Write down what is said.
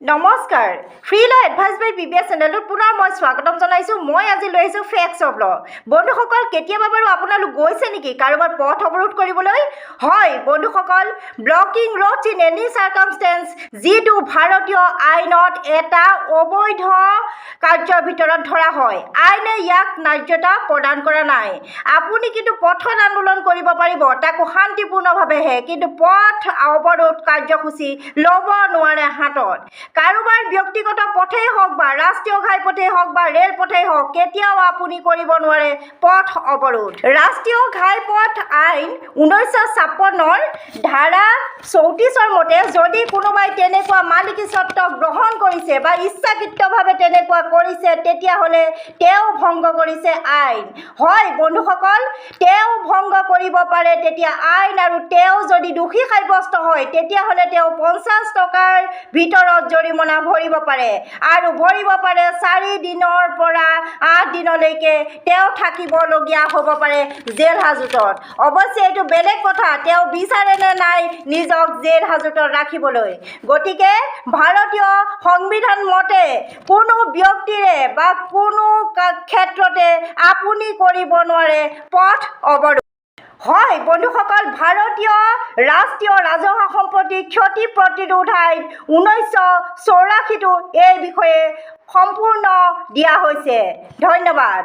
নমস্কাৰ ফ্ৰী ল এডভাইচ বাই পিবিএছ চেনেলত পুনৰ মই স্বাগতম জনাইছোঁ। মই আজি লৈ আহিছোঁ ফেক্টছ অফ ল। বন্ধুসকল, কেতিয়াবা বাৰু আপোনালোক গৈছে নেকি কাৰোবাৰ পথ অৱৰোধ কৰিবলৈ? হয় বন্ধুসকল, ব্লকিং ৰোডছ ইন এনি চাৰ্কামষ্টেঞ্চ, যিটো ভাৰতীয় আইনত এটা অবৈধ কাৰ্যৰ ভিতৰত ধৰা হয়। আইনে ইয়াক ন্যায্যতা প্ৰদান কৰা নাই। আপুনি কিন্তু পথত আন্দোলন কৰিব পাৰিব, তাকো শান্তিপূৰ্ণভাৱেহে, কিন্তু পথ অৱৰোধ কাৰ্যসূচী ল'ব নোৱাৰে হাতত। কাৰোবাৰ ব্যক্তিগত পথেই হওক বা ৰাষ্ট্ৰীয় ঘাইপথেই হওক বা ৰেলপথেই হওক, কেতিয়াও আপুনি কৰিব নোৱাৰে পথ অৱৰোধ। ৰাষ্ট্ৰীয় ঘাইপথ আইন 1956ৰ ধাৰা 34 মতে যদি কোনোবাই তেনেকুৱা মালিকী স্বত্ব গ্ৰহণ কৰিছে বা ইচ্ছাকৃতভাৱে তেনেকুৱা কৰিছে, তেতিয়াহ'লে তেওঁ ভংগ কৰিছে আইন। হয় বন্ধুসকল, তেওঁ ভংগ কৰিব পাৰে তেতিয়া আইন, আৰু তেওঁ যদি দোষী সাব্যস্ত হয় তেতিয়াহ'লে তেওঁ 50 টকাৰ ভিতৰত জৰিমনা ভৰিব পাৰে, আৰু ভৰিব পাৰে 4 দিনৰ পৰা 8 দিনলৈকে তেওঁ থাকিবলগীয়া হ'ব পাৰে জেল হাজতত। অৱশ্যে এইটো বেলেগ কথা, তেওঁ বিচাৰে নে নাই নিজক জেল হাজতত ৰাখিবলৈ। গতিকে ভাৰতীয় সংবিধান মতে কোনো ব্যক্তিৰে বা কোনো ক্ষেত্ৰতে আপুনি কৰিব নোৱাৰে পথ অৱৰোধ। হয় বন্ধুসকল, ভাৰতীয় ৰাষ্ট্ৰীয় ৰাজহুৱা সম্পত্তি ক্ষতি প্ৰতিৰোধ আইন 1984টো এই বিষয়ে সম্পূৰ্ণ দিয়া হৈছে। ধন্যবাদ।